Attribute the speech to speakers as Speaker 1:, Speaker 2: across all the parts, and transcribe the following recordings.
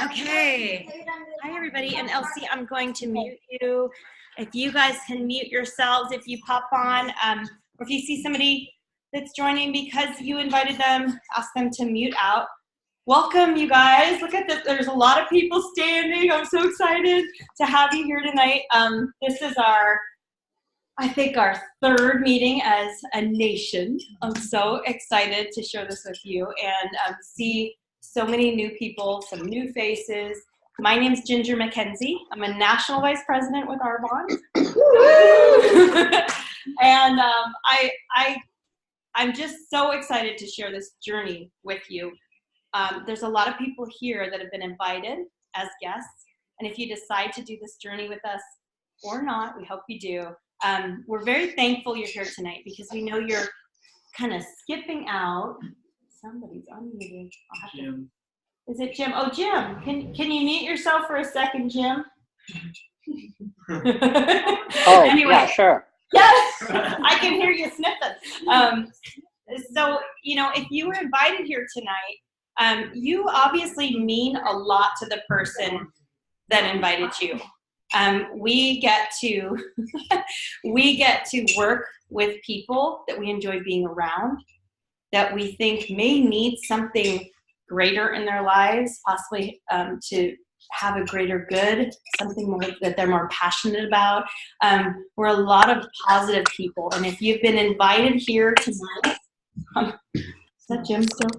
Speaker 1: Okay. Hi, everybody. And Elsie, I'm going to mute you. If you guys can mute yourselves, if you pop on, or if you see somebody that's joining because you invited them, ask them to mute out. Welcome, you guys. Look at this. There's a lot of people standing. I'm so excited to have you here tonight. This is I think our third meeting as a nation. I'm so excited to share this with you and see so many new people, some new faces. My name's Ginger McKenzie. I'm a national vice president with Arbonne. And I'm just so excited to share this journey with you. There's a lot of people here that have been invited as guests. And if you decide to do this journey with us or not, we hope you do. We're very thankful you're here tonight because we know you're kind of skipping out. Somebody's unmuted.
Speaker 2: Jim.
Speaker 1: Is it Jim? Oh, Jim, can you mute yourself for a second, Jim?
Speaker 3: Oh,
Speaker 1: anyway,
Speaker 3: yeah, sure.
Speaker 1: Yes, I can hear you sniffing. So, if you were invited here tonight, you obviously mean a lot to the person that invited you. We get to work with people that we enjoy being around, that we think may need something greater in their lives, possibly to have a greater good, something more that they're more passionate about. We're a lot of positive people, and if you've been invited here tonight, is that Jim still?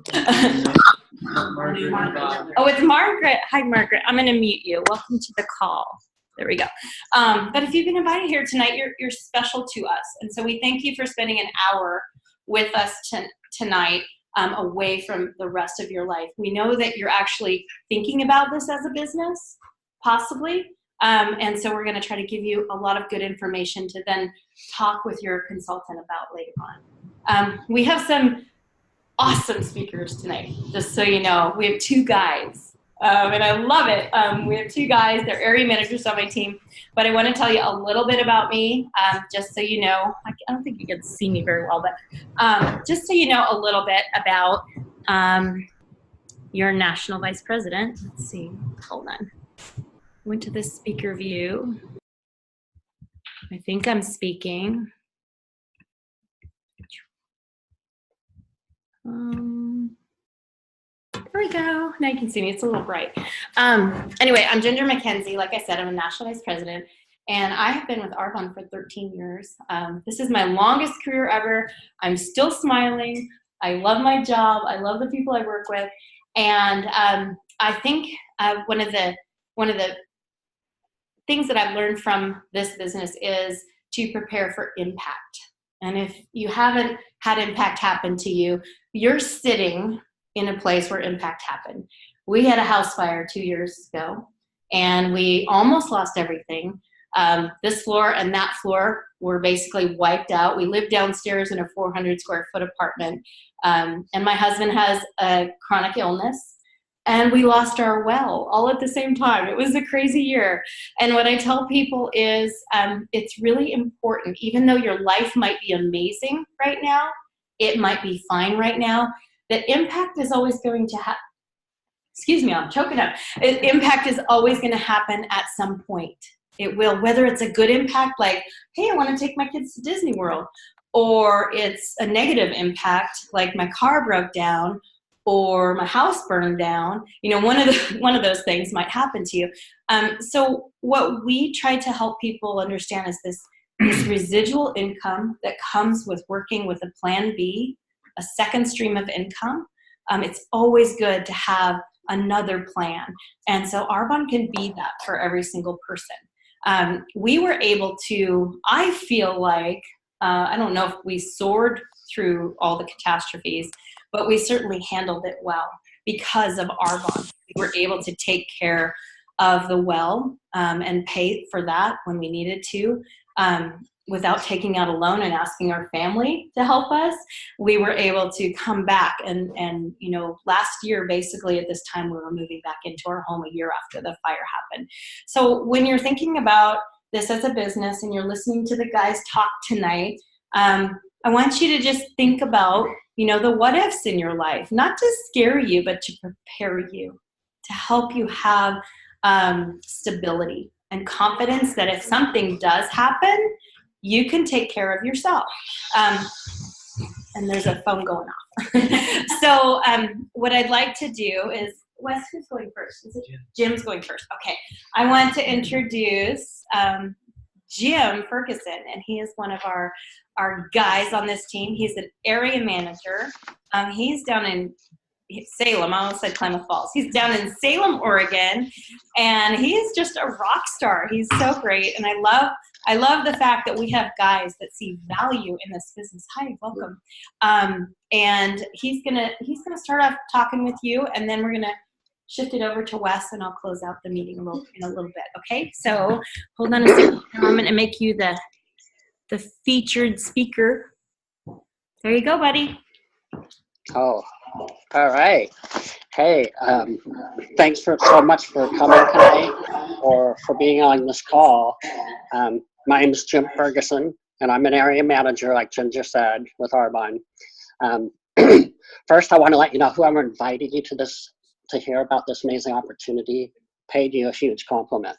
Speaker 1: Oh, it's Margaret. Hi, Margaret. I'm going to mute you. Welcome to the call. There we go. But if you've been invited here tonight, you're special to us. And so we thank you for spending an hour with us tonight away from the rest of your life. We know that you're actually thinking about this as a business, possibly. And so we're going to try to give you a lot of good information to then talk with your consultant about later on. We have some awesome speakers tonight, just so you know. We have two guys. And I love it. We have two guys. They're area managers on my team. But I want to tell you a little bit about me, just so you know. I don't think you can see me very well, but just so you know a little bit about your national vice president. Let's see. Hold on. Went to the speaker view. I think I'm speaking. There we go. Now you can see me. It's a little bright. Anyway, I'm Ginger McKenzie. Like I said, I'm a national vice president, and I have been with Arbonne for 13 years. This is my longest career ever. I'm still smiling. I love my job. I love the people I work with, and I think one of the things that I've learned from this business is to prepare for impact. And if you haven't had impact happen to you, you're sitting in a place where impact happened. We had a house fire 2 years ago, and we almost lost everything. This floor and that floor were basically wiped out. We lived downstairs in a 400 square foot apartment, and my husband has a chronic illness, and we lost our well all at the same time. It was a crazy year. And what I tell people is it's really important, even though your life might be amazing right now, it might be fine right now, that impact is always going to happen. Excuse me, I'm choking up. Impact is always going to happen at some point. It will, whether it's a good impact, like, hey, I want to take my kids to Disney World, or it's a negative impact, like my car broke down, or my house burned down. One of those things might happen to you. So what we try to help people understand is this residual income that comes with working with a plan B, a second stream of income. It's always good to have another plan. And so Arbonne can be that for every single person. We were able to, I feel like, I don't know if we soared through all the catastrophes, but we certainly handled it well because of Arbonne. We were able to take care of the well and pay for that when we needed to. Without taking out a loan and asking our family to help us, we were able to come back and last year, basically at this time, we were moving back into our home a year after the fire happened. So when you're thinking about this as a business and you're listening to the guys talk tonight, I want you to just think about, the what ifs in your life, not to scare you, but to prepare you to help you have stability and confidence that if something does happen, you can take care of yourself. And there's a phone going off. So what I'd like to do is, Wes, who's going first? Is it Jim's going first? Okay. I want to introduce Jim Ferguson, and he is one of our guys on this team. He's an area manager. He's down in Salem. I almost said Klamath Falls. He's down in Salem, Oregon, and he is just a rock star. He's so great, and I love the fact that we have guys that see value in this business. Hi, welcome. And he's gonna start off talking with you, and then we're gonna shift it over to Wes, and I'll close out the meeting in a little bit. Okay, so hold on a second. I'm gonna make you the featured speaker. There you go, buddy.
Speaker 2: Oh, all right. Hey, thanks so much for coming tonight or for being on this call. My name is Jim Ferguson, and I'm an area manager, like Jim just said, with Arbonne. First, I want to let you know whoever invited you to hear about this amazing opportunity paid you a huge compliment.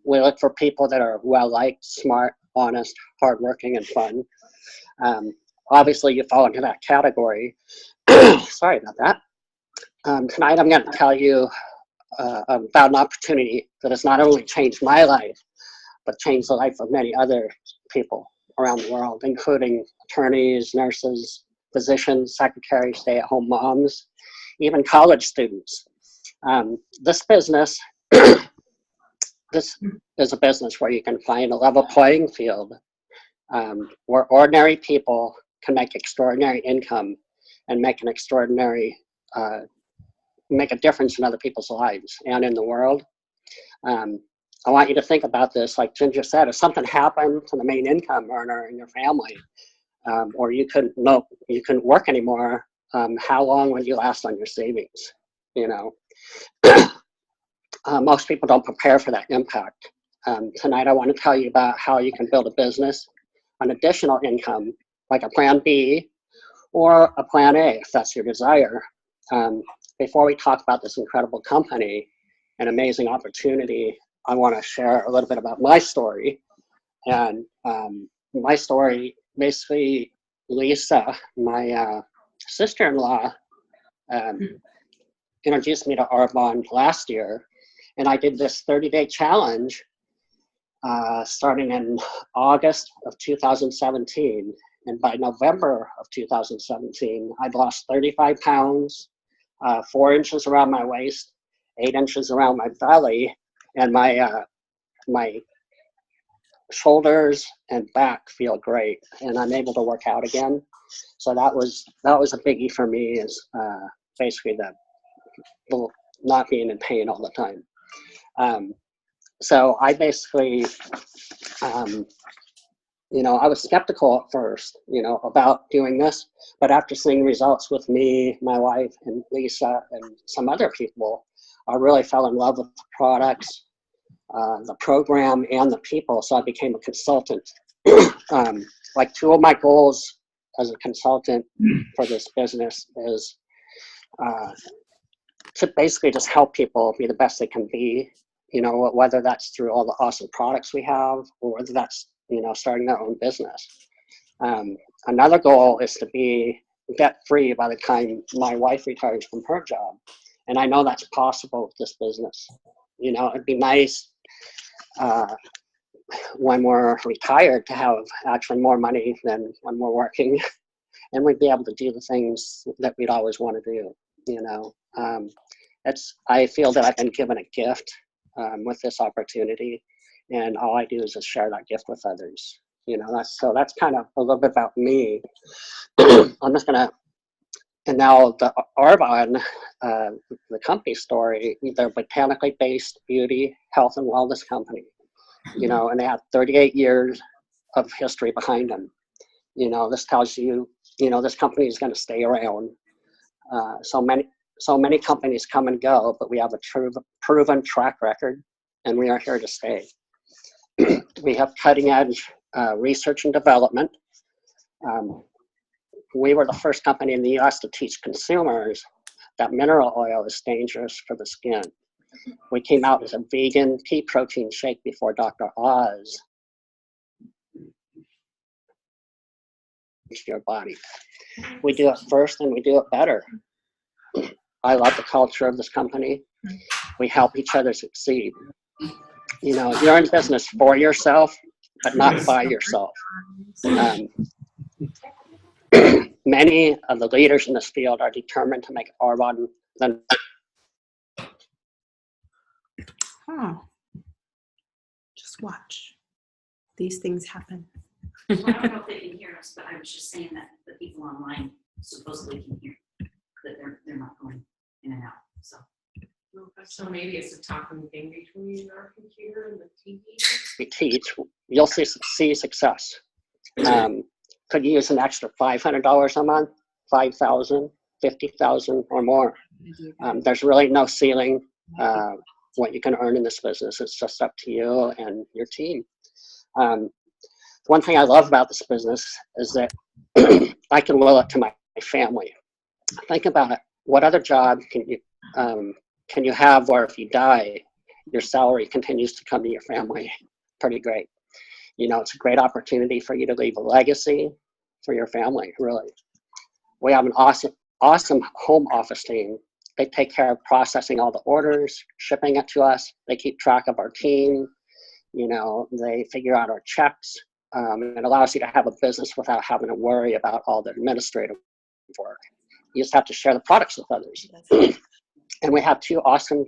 Speaker 2: We look for people that are well-liked, smart, honest, hardworking, and fun. Obviously, you fall into that category. Sorry about that. Tonight, I'm going to tell you about an opportunity that has not only changed my life, but changed the life of many other people around the world, including attorneys, nurses, physicians, secretaries, stay-at-home moms, even college students. This business, this is a business where you can find a level playing field where ordinary people can make extraordinary income and make a difference in other people's lives and in the work. I want you to think about this, like Ginger said, if something happened to the main income earner in your family, or you couldn't work anymore, how long would you last on your savings? You know, most people don't prepare for that impact. Tonight, I want to tell you about how you can build a business, an additional income, like a plan B or a plan A, if that's your desire. Before we talk about this incredible company and amazing opportunity, I want to share a little bit about my story. And my story, basically, Lisa, my sister-in-law, introduced me to Arbonne last year, and I did this 30-day challenge starting in August of 2017. And by November of 2017, I'd lost 35 pounds, 4 inches around my waist, 8 inches around my belly, and my shoulders and back feel great, and I'm able to work out again. So that was a biggie for me, is basically the not being in pain all the time. So I basically, I was skeptical at first, about doing this, but after seeing results with me, my wife, and Lisa, and some other people, I really fell in love with the products, the program, and the people, so I became a consultant. Like 2 of my goals as a consultant for this business is to basically just help people be the best they can be, whether that's through all the awesome products we have, or whether that's, starting their own business. Another goal is to be debt-free by the time my wife retires from her job. And I know that's possible with this business. It'd be nice when we're retired to have actually more money than when we're working, and we'd be able to do the things that we'd always want to do. I feel that I've been given a gift with this opportunity, and all I do is just share that gift with others. That's kind of a little bit about me. I'm just gonna, and now the Arbonne, the company story. They're a botanically based beauty, health, and wellness company. And they have 38 years of history behind them. This tells you, this company is going to stay around. So many companies come and go, but we have a proven track record, and we are here to stay. We have cutting edge research and development. We were the first company in the US to teach consumers that mineral oil is dangerous for the skin. We came out with a vegan pea protein shake before Dr. Oz to your body. We do it first and we do it better. I love the culture of this company. We help each other succeed. You know, you're in business for yourself, but not by yourself. Many of the leaders in this field are determined to make Arbonne the
Speaker 3: Just watch. These things happen.
Speaker 4: Well, I don't know if they can hear us, but I was just saying that the people online supposedly can hear that they're not going in and out.
Speaker 5: So maybe it's a talking thing between our computer and the TV.
Speaker 2: we teach. You'll see success. Could you use an extra $500 a month, 5,000, 50,000 or more? There's really no ceiling what you can earn in this business. It's just up to you and your team. One thing I love about this business is that I can will it to my family. Think about it. What other job can you have where if you die, your salary continues to come to your family? Pretty great. You know, it's a great opportunity for you to leave a legacy for your family, really. We have an awesome home office team. They take care of processing all the orders, shipping it to us. They keep track of our team. You know, they figure out our checks. It allows you to have a business without having to worry about all the administrative work. You just have to share the products with others. And we have 2 awesome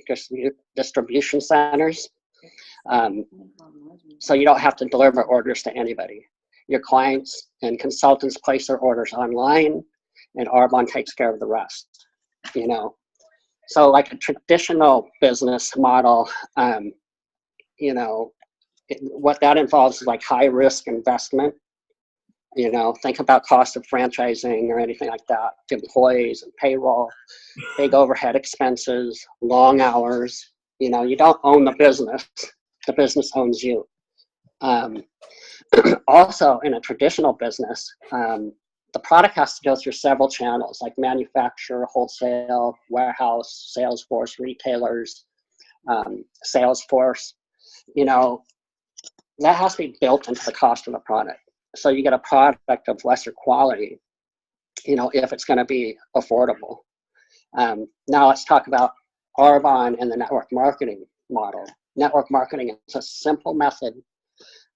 Speaker 2: distribution centers. So you don't have to deliver orders to anybody. Your clients and consultants place their orders online, and Arbonne takes care of the rest, you know. So like a traditional business model, you know, what that involves is like high risk investment. You know, think about cost of franchising or anything like that, to employees and payroll, big overhead expenses, long hours. You know, you don't own the business owns you. Also, in a traditional business, the product has to go through several channels like manufacturer, wholesale, warehouse, sales force, retailers, sales force. You know, that has to be built into the cost of the product. So you get a product of lesser quality, you know, if it's going to be affordable. Now let's talk about Arbonne and the network marketing model. Network marketing is a simple method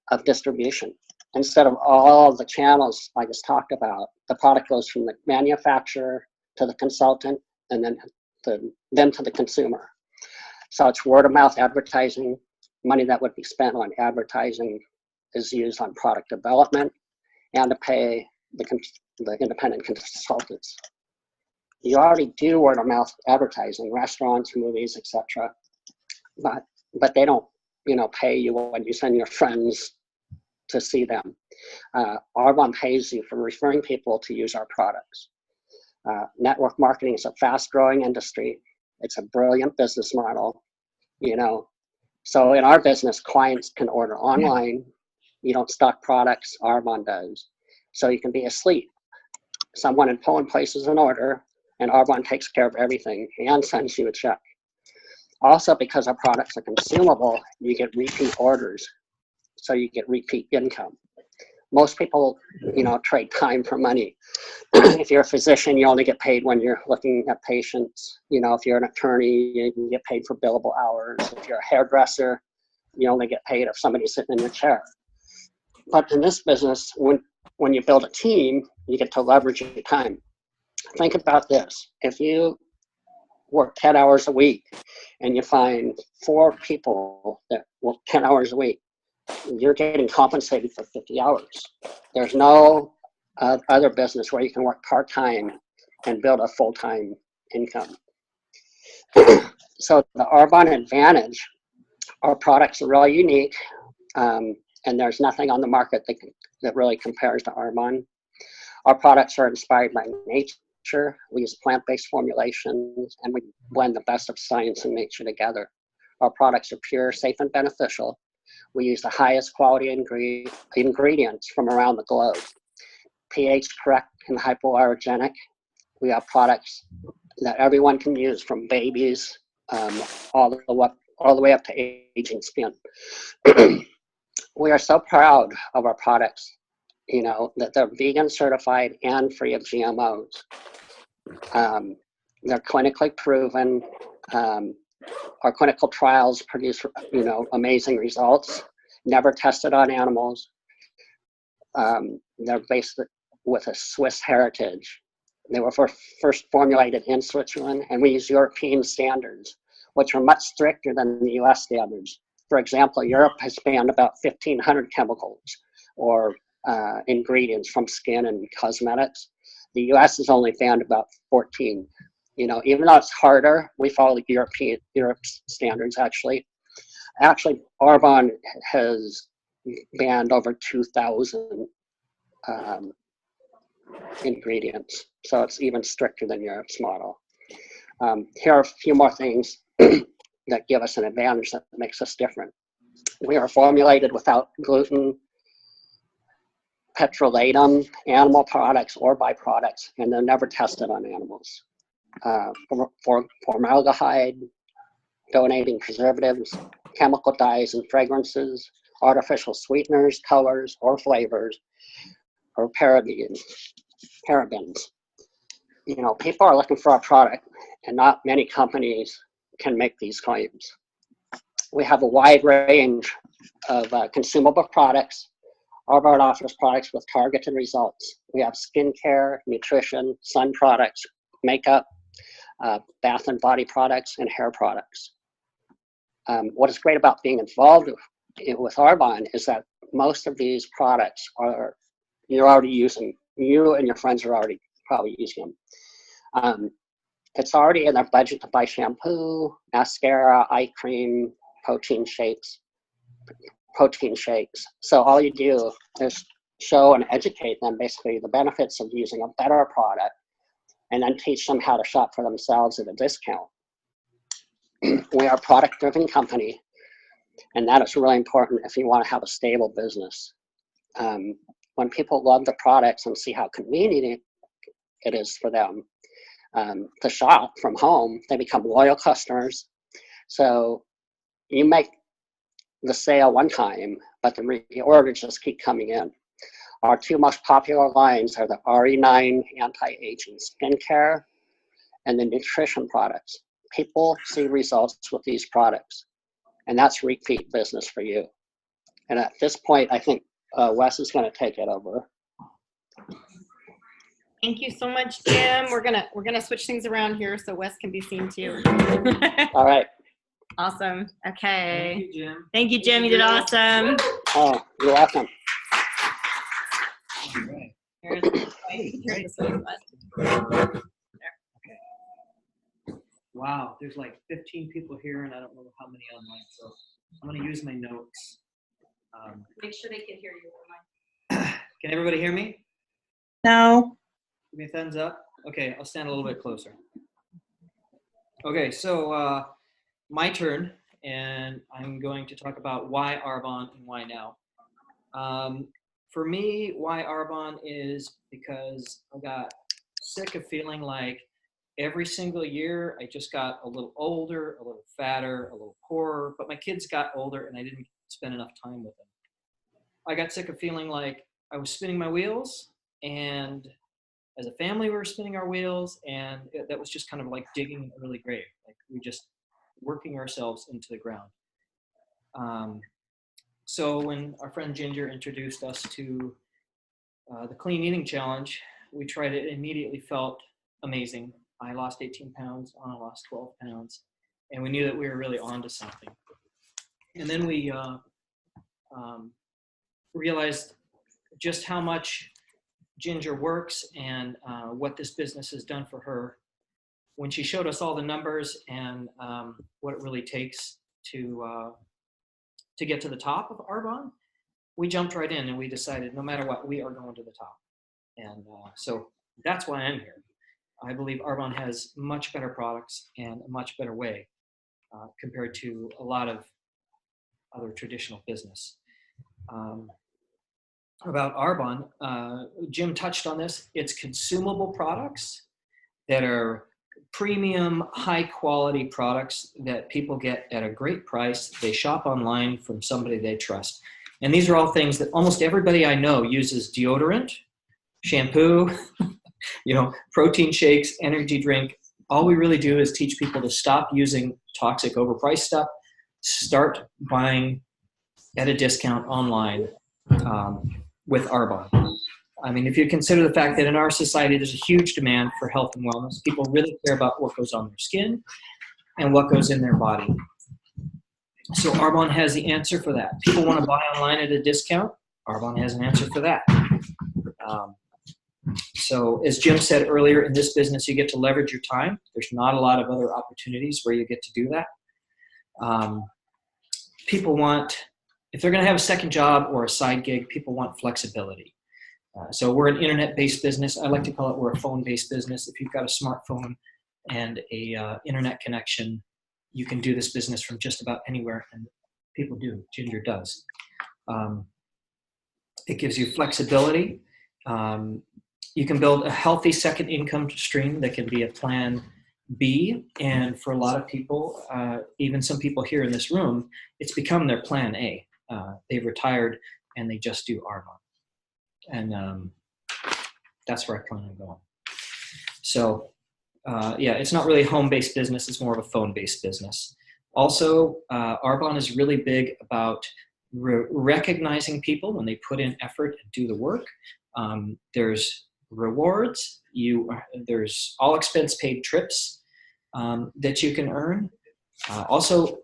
Speaker 2: of distribution. Instead of all the channels I just talked about, the product goes from the manufacturer to the consultant and then to the consumer. So it's word of mouth advertising. Money that would be spent on advertising is used on product development and to pay the independent consultants. You already do word of mouth advertising, restaurants, movies, etc. But they don't, you know, pay you when you send your friends to see them. Arbonne pays you for referring people to use our products. Network marketing is a fast-growing industry. It's a brilliant business model, you know. So in our business, clients can order online. You don't stock products, Arbonne does. So you can be asleep. Someone in Poland places an order, and Arbonne takes care of everything and sends you a check. Also, because our products are consumable, you get repeat orders. So you get repeat income. Most people, you know, trade time for money. If you're a physician, you only get paid when you're looking at patients. You know, if you're an attorney, you get paid for billable hours. If you're a hairdresser, you only get paid if somebody's sitting in your chair. But in this business, when you build a team, you get to leverage your time. Think about this. If you work 10 hours a week and you find 4 people that work 10 hours a week, you're getting compensated for 50 hours. There's no other business where you can work part-time and build a full-time income. So the Arbonne advantage, our products are really unique, and there's nothing on the market that really compares to Arbonne. Our products are inspired by nature. We use plant-based formulations, and we blend the best of science and nature together. Our products are pure, safe, and beneficial. We use the highest quality ingredients from around the globe. pH correct and hypoallergenic. We have products that everyone can use, from babies all the way up to aging skin. We are so proud of our products, you know, that they're vegan certified and free of GMOs. They're clinically proven. Our clinical trials produce, you know, amazing results. Never tested on animals. They're based with a Swiss heritage. They were first formulated in Switzerland, and we use European standards, which are much stricter than the US standards. For example, Europe has banned about 1,500 chemicals or ingredients from skin and cosmetics. The US has only banned about 14. You know, even though it's harder, we follow the Europe's standards actually. Actually, Arbonne has banned over 2,000 ingredients, so it's even stricter than Europe's model. Here are a few more things that give us an advantage that makes us different. We are formulated without gluten, petrolatum, animal products, or byproducts, and they're never tested on animals. Formaldehyde, donating preservatives, chemical dyes and fragrances, artificial sweeteners, colors, or flavors, or parabens. You know, people are looking for a product, and not many companies can make these claims. We have a wide range of consumable products. Arbonne offers products with targeted results. We have skincare, nutrition, sun products, makeup, bath and body products, and hair products. What is great about being involved with Arbonne is that most of these products you're already using. You and your friends are already probably using them. It's already in their budget to buy shampoo, mascara, eye cream, protein shakes. So all you do is show and educate them basically the benefits of using a better product, and then teach them how to shop for themselves at a discount. We are a product-driven company, and that is really important if you want to have a stable business. When people love the products and see how convenient it is for them to shop from home, they become loyal customers. So you make the sale one time, but the orders just keep coming in. Our two most popular lines are the RE9 anti-aging skincare and the nutrition products. People see results with these products, and that's repeat business for you. And at this point, I think Wes is going to take it over.
Speaker 1: Thank you so much, Jim. We're gonna switch things around here so Wes can be seen too.
Speaker 2: All right.
Speaker 1: Awesome. Okay.
Speaker 6: Thank you, Jim.
Speaker 1: Thank you, Jim. You did awesome.
Speaker 2: Oh, you're welcome.
Speaker 6: All right.
Speaker 1: Here's this one.
Speaker 6: Wow, there's like 15 people here, and I don't know how many online. So I'm going to use my notes.
Speaker 4: Make sure they can hear you.
Speaker 6: Can everybody hear me?
Speaker 3: No.
Speaker 6: Give me a thumbs up. Okay, I'll stand a little bit closer. Okay, so my turn, and I'm going to talk about why Arbonne and why now. For me, why Arbonne is because I got sick of feeling like every single year I just got a little older, a little fatter, a little poorer, but my kids got older and I didn't spend enough time with them. I got sick of feeling like I was spinning my wheels, and as a family we were spinning our wheels, and that was just kind of like digging an early grave. Like we just working ourselves into the ground. So when our friend Ginger introduced us to the Clean Eating Challenge, we tried it. It immediately felt amazing. I lost 18 pounds, Anna lost 12 pounds, and we knew that we were really onto something. And then we realized just how much Ginger works and what this business has done for her. When she showed us all the numbers and what it really takes to get to the top of Arbonne, we jumped right in and we decided no matter what, we are going to the top. And so that's why I'm here. I believe Arbonne has much better products and a much better way compared to a lot of other traditional business. About Arbonne, Jim touched on this. It's consumable products that are premium, high quality products that people get at a great price. They shop online from somebody they trust. And these are all things that almost everybody I know uses: deodorant, shampoo, protein shakes, energy drink. All we really do is teach people to stop using toxic, overpriced stuff, start buying at a discount online with Arbonne. I mean, if you consider the fact that in our society there's a huge demand for health and wellness, people really care about what goes on their skin and what goes in their body. So Arbonne has the answer for that. People want to buy online at a discount. Arbonne has an answer for that. So as Jim said earlier, in this business, you get to leverage your time. There's not a lot of other opportunities where you get to do that. People want, if they're going to have a second job or a side gig, people want flexibility. So we're an internet-based business. I like to call it we're a phone-based business. If you've got a smartphone and a internet connection, you can do this business from just about anywhere, and people do. Ginger does. It gives you flexibility. You can build a healthy second income stream that can be a plan B, and for a lot of people, even some people here in this room, it's become their plan A. They've retired and they just do Arbonne. And that's where I plan on going. So yeah, it's not really a home-based business. It's more of a phone-based business. Also, Arbonne is really big about recognizing people when they put in effort and do the work. There's rewards. There's all expense paid trips that you can earn. Also,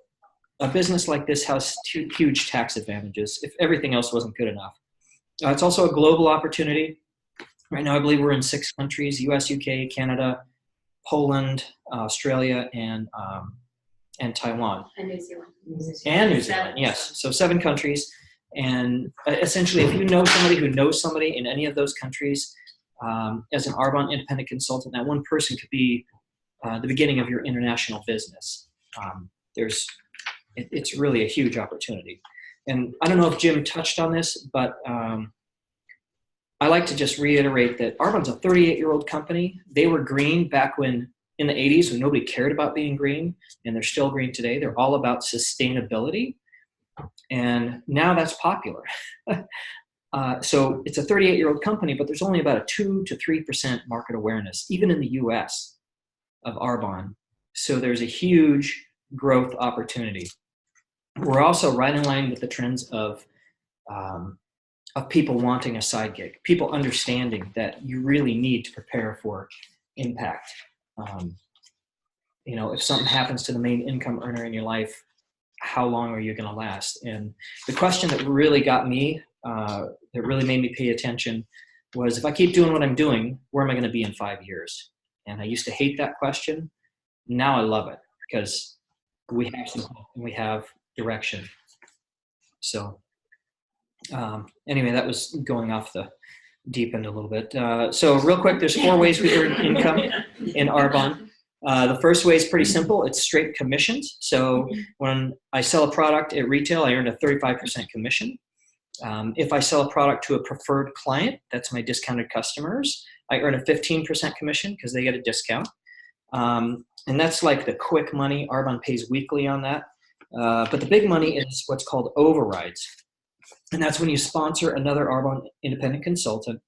Speaker 6: a business like this has two huge tax advantages if everything else wasn't good enough. It's also a global opportunity. Right now, I believe we're in 6 countries: US, UK, Canada, Poland, Australia, and Taiwan.
Speaker 4: And New Zealand.
Speaker 6: And New Zealand, yes. So 7 countries. And essentially, if you know somebody who knows somebody in any of those countries, as an Arbonne independent consultant, that one person could be the beginning of your international business. It's really a huge opportunity. And I don't know if Jim touched on this, but I like to just reiterate that Arbonne's a 38-year-old company. They were green back when, in the 80s, when nobody cared about being green, and they're still green today. They're all about sustainability, and now that's popular. So it's a 38-year-old company, but there's only about a 2 to 3% market awareness, even in the US, of Arbonne. So there's a huge growth opportunity. We're also right in line with the trends of people wanting a side gig, people understanding that you really need to prepare for impact. If something happens to the main income earner in your life, how long are you going to last? And the question that really got me, that really made me pay attention, was, if I keep doing what I'm doing, where am I going to be in 5 years? And I used to hate that question. Now I love it, because we have some hope and we have direction. So anyway, that was going off the deep end a little bit. So real quick, there's 4 ways we earn income in Arbonne. The first way is pretty simple. It's straight commissions. So when I sell a product at retail, I earn a 35% commission. If I sell a product to a preferred client, that's my discounted customers, I earn a 15% commission because they get a discount. And that's like the quick money. Arbonne pays weekly on that. But the big money is what's called overrides. And that's when you sponsor another Arbonne independent consultant.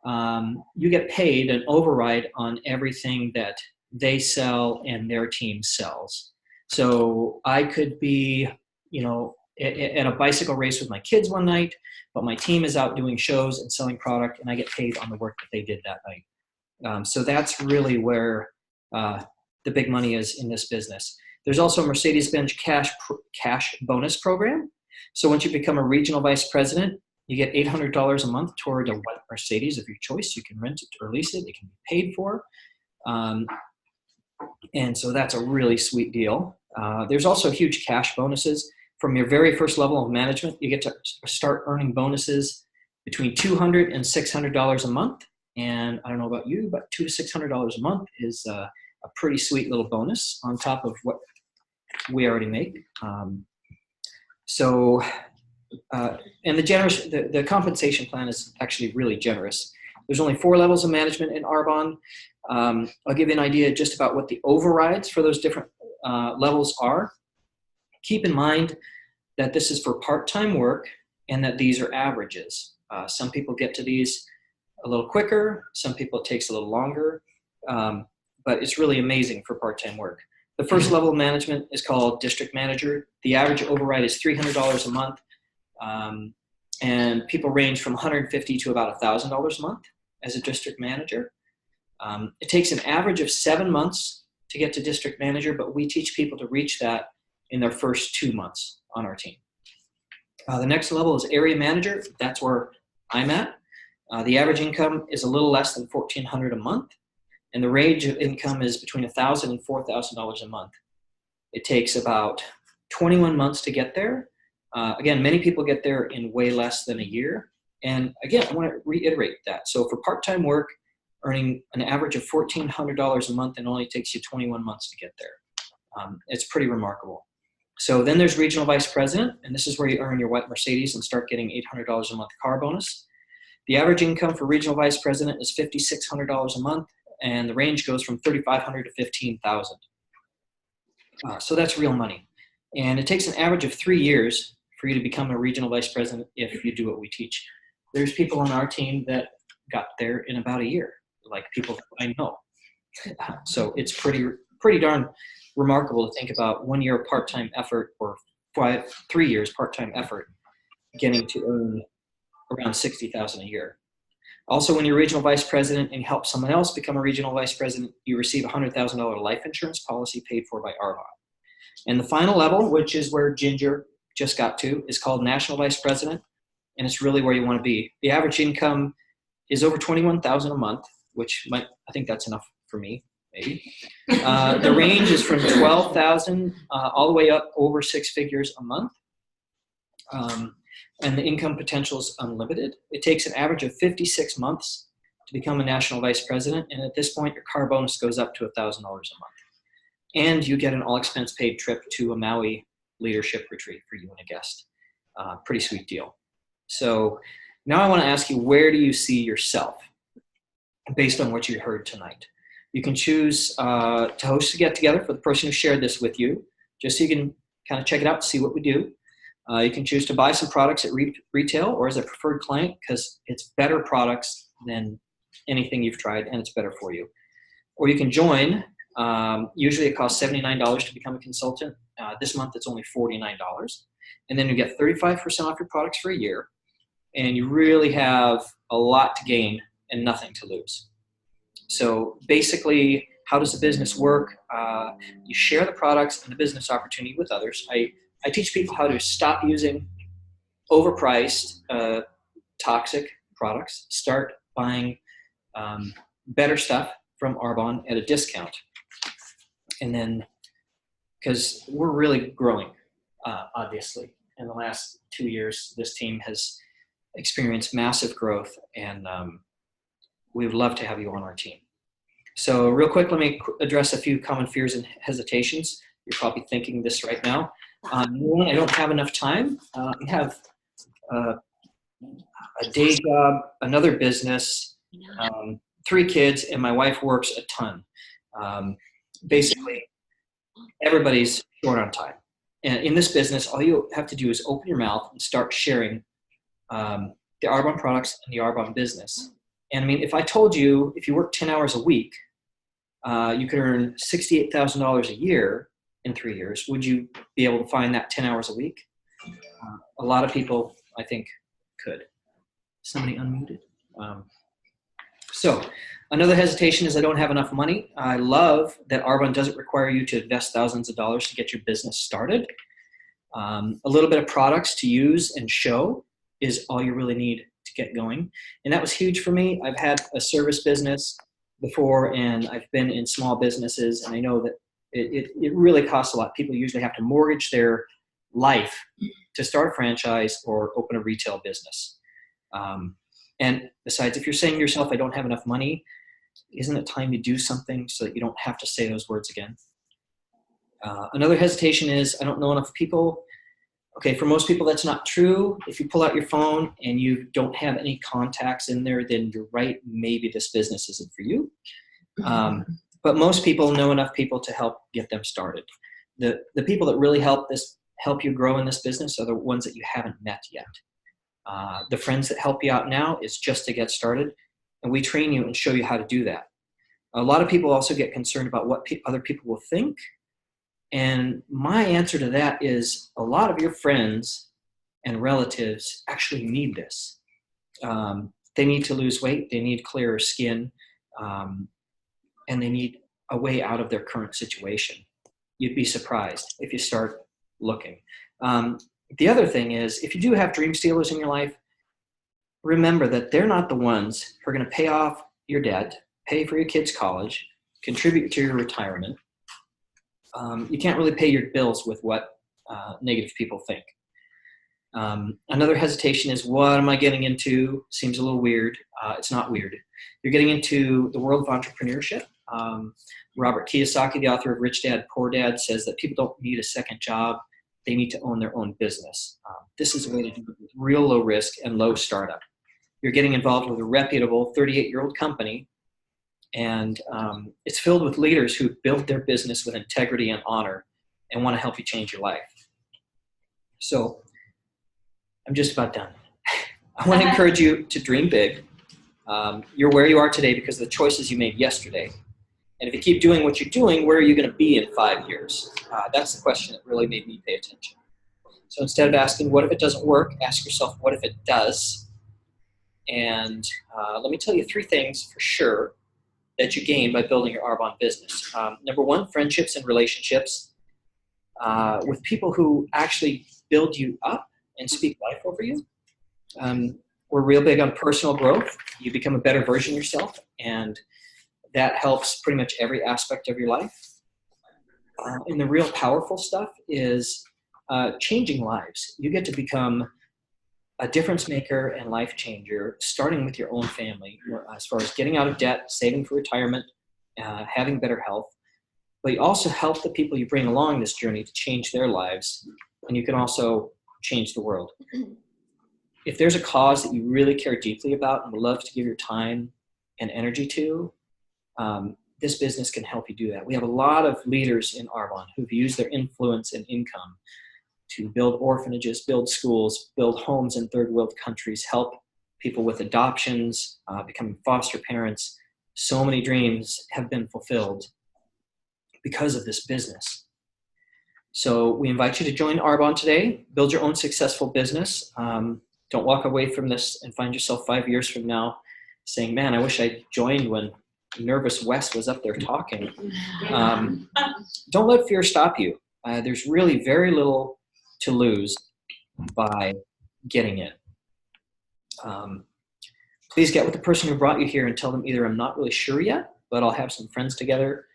Speaker 6: You get paid an override on everything that they sell and their team sells. So I could be, at a bicycle race with my kids one night, but my team is out doing shows and selling product, and I get paid on the work that they did that night. So that's really where the big money is in this business. There's also a Mercedes-Benz cash bonus program. So once you become a regional vice president, you get $800 a month toward a white Mercedes of your choice. You can rent it or lease it. It can be paid for. And so that's a really sweet deal. There's also huge cash bonuses. From your very first level of management, you get to start earning bonuses between $200 and $600 a month. And I don't know about you, but $200 to $600 a month is a pretty sweet little bonus on top of what we already make. And the compensation plan is actually really generous. There's only 4 levels of management in Arbonne. I'll give you an idea just about what the overrides for those different levels are. Keep in mind that this is for part-time work and that these are averages. Some people get to these a little quicker. Some people it takes a little longer, but it's really amazing for part-time work. The first level of management is called district manager. The average override is $300 a month, and people range from $150 to about $1,000 a month as a district manager. It takes an average of 7 months to get to district manager, but we teach people to reach that in their first 2 months on our team. The next level is area manager. That's where I'm at. The average income is a little less than $1,400 a month, and the range of income is between $1,000 and $4,000 a month. It takes about 21 months to get there. Again, many people get there in way less than a year. And again, I want to reiterate that. So for part-time work, earning an average of $1,400 a month, and only takes you 21 months to get there. It's pretty remarkable. So then there's regional vice president, and this is where you earn your white Mercedes and start getting $800 a month car bonus. The average income for regional vice president is $5,600 a month, and the range goes from $3,500 to $15,000. So that's real money. And it takes an average of 3 years for you to become a regional vice president if you do what we teach. There's people on our team that got there in about a year, like people I know. So it's pretty darn remarkable to think about 1 year part-time effort or 3 years part-time effort getting to earn around $60,000 a year. Also, when you're regional vice president and you help someone else become a regional vice president, you receive a $100,000 life insurance policy paid for by Arbonne. And the final level, which is where Ginger just got to, is called national vice president, and it's really where you want to be. The average income is over $21,000 a month, which I think that's enough for me, maybe. The range is from $12,000 all the way up over 6 figures a month. And the income potential is unlimited. It takes an average of 56 months to become a national vice president, and at this point, your car bonus goes up to $1,000 a month. And you get an all-expense paid trip to a Maui leadership retreat for you and a guest. Pretty sweet deal. So now I want to ask you, where do you see yourself based on what you heard tonight? You can choose to host a get-together for the person who shared this with you, just so you can kind of check it out and see what we do. You can choose to buy some products at retail or as a preferred client, because it's better products than anything you've tried, and it's better for you. Or you can join. Usually it costs $79 to become a consultant. This month it's only $49. And then you get 35% off your products for a year. And you really have a lot to gain and nothing to lose. So basically, how does the business work? You share the products and the business opportunity with others. I teach people how to stop using overpriced, toxic products, start buying better stuff from Arbonne at a discount. And then, because we're really growing, obviously. In the last 2 years, this team has experienced massive growth, and we would love to have you on our team. So real quick, let me address a few common fears and hesitations. You're probably thinking this right now. One, I don't have enough time. I have a day job, another business, 3 kids, and my wife works a ton. Basically, everybody's short on time. And in this business, all you have to do is open your mouth and start sharing the Arbonne products and the Arbonne business. And I mean, if I told you, if you work 10 hours a week, you could earn $68,000 a year in 3 years, would you be able to find that 10 hours a week? A lot of people, I think, could. Somebody unmuted? So another hesitation is I don't have enough money. I love that Arbonne doesn't require you to invest thousands of dollars to get your business started. A little bit of products to use and show is all you really need to get going. And that was huge for me. I've had a service business before, and I've been in small businesses, and I know that it really costs a lot. People usually have to mortgage their life to start a franchise or open a retail business. And besides, if you're saying to yourself, I don't have enough money, isn't it time to do something so that you don't have to say those words again? Another hesitation is I don't know enough people. Okay, for most people, that's not true. If you pull out your phone and you don't have any contacts in there, then you're right. Maybe this business isn't for you. But most people know enough people to help get them started. The people that really help you grow in this business are the ones that you haven't met yet. The friends that help you out now is just to get started, and we train you and show you how to do that. A lot of people also get concerned about what other people will think. And my answer to that is a lot of your friends and relatives actually need this. They need to lose weight, they need clearer skin, and they need a way out of their current situation. You'd be surprised if you start looking. The other thing is, if you do have dream stealers in your life, remember that they're not the ones who are going to pay off your debt, pay for your kids' college, contribute to your retirement. You can't really pay your bills with what negative people think. Another hesitation is, what am I getting into? Seems a little weird. It's not weird. You're getting into the world of entrepreneurship. Robert Kiyosaki, the author of Rich Dad, Poor Dad, says that people don't need a second job. They need to own their own business. This is a way to do it with real low risk and low startup. You're getting involved with a reputable 38-year-old company, and it's filled with leaders who built their business with integrity and honor and want to help you change your life. So I'm just about done. I want to encourage you to dream big. You're where you are today because of the choices you made yesterday. And if you keep doing what you're doing, where are you going to be in 5 years? That's the question that really made me pay attention. So instead of asking, what if it doesn't work, ask yourself, what if it does? And let me tell you 3 things for sure that you gain by building your Arbonne business. Number 1, friendships and relationships with people who actually build you up and speak life over you. We're real big on personal growth. You become a better version of yourself, and that helps pretty much every aspect of your life. And the real powerful stuff is changing lives. You get to become a difference maker and life changer, starting with your own family, as far as getting out of debt, saving for retirement, having better health. But you also help the people you bring along this journey to change their lives, and you can also change the world. If there's a cause that you really care deeply about and would love to give your time and energy to, this business can help you do that. We have a lot of leaders in Arbonne who've used their influence and income to build orphanages, build schools, build homes in third world countries, help people with adoptions, becoming foster parents. So many dreams have been fulfilled because of this business. So we invite you to join Arbonne today, build your own successful business. Don't walk away from this and find yourself 5 years from now saying, man, I wish I joined when Nervous Wes was up there talking. Don't let fear stop you. There's really very little to lose by getting in. Please get with the person who brought you here and tell them either I'm not really sure yet, but I'll have some friends together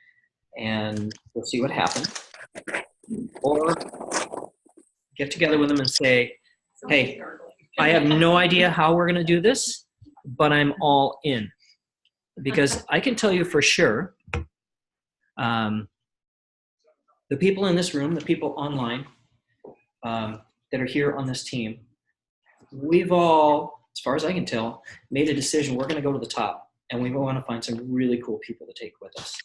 Speaker 6: and we'll see what happens. Or get together with them and say, hey, I have no idea how we're going to do this, but I'm all in. Because I can tell you for sure, the people in this room, the people online that are here on this team, we've all, as far as I can tell, made a decision. We're going to go to the top, and we want to find some really cool people to take with us.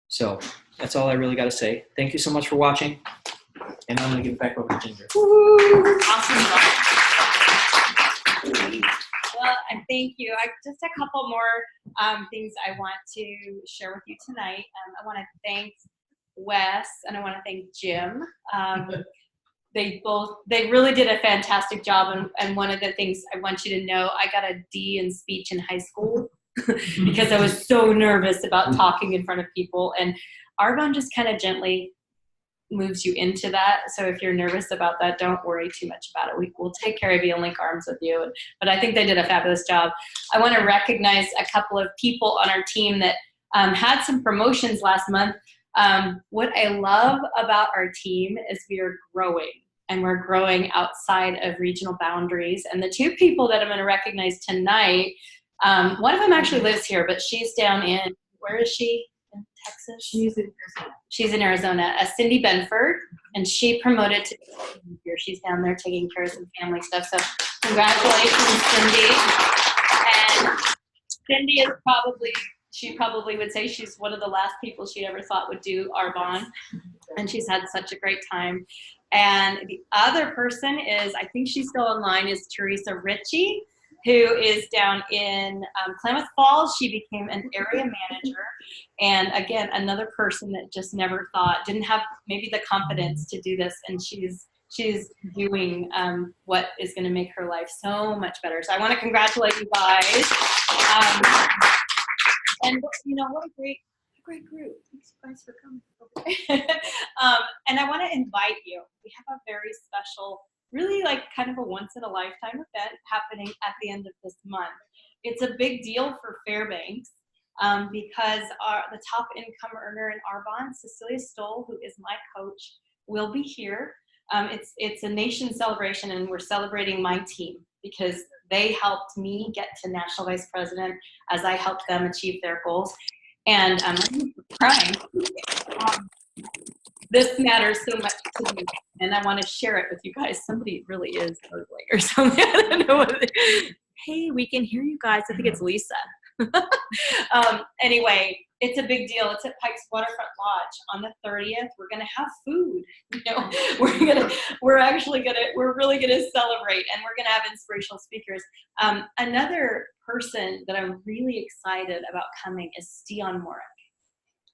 Speaker 6: So that's all I really got to say. Thank you so much for watching, and I'm going to give it back over to Ginger.
Speaker 1: Awesome. Well, I thank you. Just a couple more things I want to share with you tonight. I want to thank Wes and I want to thank Jim. They really did a fantastic job. And one of the things I want you to know, I got a D in speech in high school because I was so nervous about talking in front of people. And Arbonne just kind of gently moves you into that. So if you're nervous about that, don't worry too much about it. We'll take care of you and link arms with you. But I think they did a fabulous job. I want to recognize a couple of people on our team that had some promotions last month. What I love about our team is we are growing, and we're growing outside of regional boundaries. And the 2 people that I'm going to recognize tonight, one of them actually lives here, but she's down in, where is she? In Texas?
Speaker 3: She's in Arizona.
Speaker 1: She's in Arizona. Cindy Benford and she promoted to here. She's down there taking care of some family stuff. So congratulations, Cindy. And Cindy is she probably would say she's one of the last people she ever thought would do Arbonne, and she's had such a great time. And the other person is, I think she's still online, is Teresa Ritchie, who is down in Klamath Falls. She became an area manager. And again, another person that just never thought, didn't have maybe the confidence to do this. And she's doing what is going to make her life so much better. So I want to congratulate you guys. And what a great group. Thanks you guys for coming. And I want to invite you. We have a very special, really like kind of a once in a lifetime event happening at the end of this month. It's a big deal for Fairbanks because the top income earner in Arbonne, Cecilia Stoll, who is my coach, will be here. It's a nation celebration, and we're celebrating my team because they helped me get to national vice president as I helped them achieve their goals. And I'm crying. This matters so much to me, and I want to share it with you guys. Somebody really is ugly or something. I don't know what hey, we can hear you guys. I think it's Lisa. Anyway, it's a big deal. It's at Pike's Waterfront Lodge on the 30th. We're gonna have food. We're really gonna celebrate, and we're gonna have inspirational speakers. Another person that I'm really excited about coming is Stian Morik.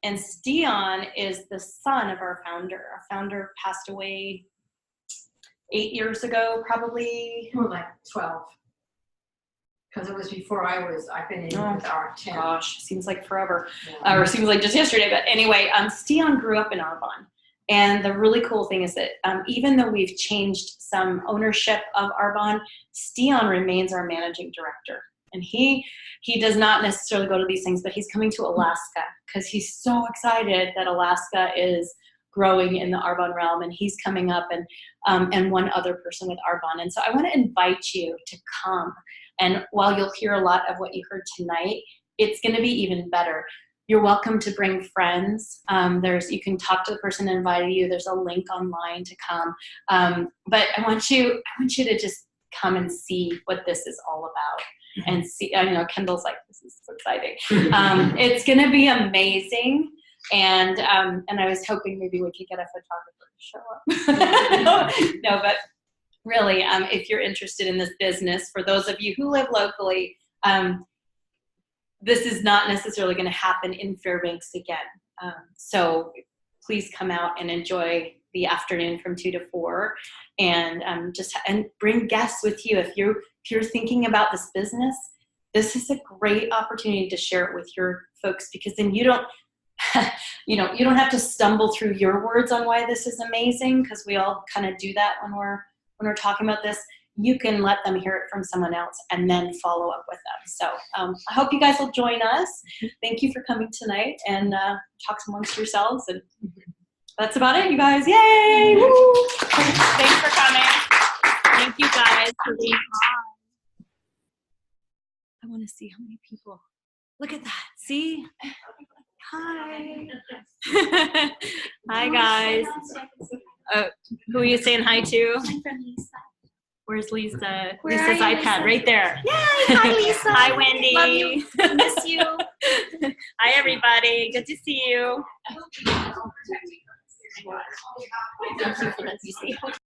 Speaker 1: And Stian is the son of our founder. Our founder passed away 8 years ago, probably.
Speaker 7: More like 12. Because it was before I've been in with our 10.
Speaker 1: Gosh, seems like forever. Or seems like just yesterday. But anyway, Stian grew up in Arbonne. And the really cool thing is that even though we've changed some ownership of Arbonne, Stian remains our managing director. And he does not necessarily go to these things, but he's coming to Alaska because he's so excited that Alaska is growing in the Arbonne realm, and he's coming up, and one other person with Arbonne. And so I want to invite you to come. And while you'll hear a lot of what you heard tonight, it's going to be even better. You're welcome to bring friends. You can talk to the person that invited you. There's a link online to come. But I want you to just come and see what this is all about. And see, Kendall's like, this is so exciting. It's going to be amazing. And I was hoping maybe we could get a photographer to show up. No, but really, if you're interested in this business, for those of you who live locally, this is not necessarily going to happen in Fairbanks again. So please come out and enjoy the afternoon from 2 to 4, and and bring guests with you. If you're thinking about this business, this is a great opportunity to share it with your folks, because then you don't have to stumble through your words on why this is amazing, because we all kind of do that when we're talking about this. You can let them hear it from someone else and then follow up with them. So I hope you guys will join us. Thank you for coming tonight, and talk amongst yourselves. And that's about it, you guys. Yay! Woo! Thanks for coming. Thank you guys for being on. I want to see how many people. Look at that. See? Hi. Hi, guys. Who are you saying hi to?
Speaker 4: My friend Lisa.
Speaker 1: Where's Lisa?
Speaker 4: Where
Speaker 1: Lisa's
Speaker 4: are you,
Speaker 1: iPad
Speaker 4: Lisa?
Speaker 1: right there.
Speaker 4: Yay! Hi, Lisa.
Speaker 1: Hi, Wendy.
Speaker 4: Love you. I miss you.
Speaker 1: Hi, everybody. Good to see you.
Speaker 4: Thank you for that.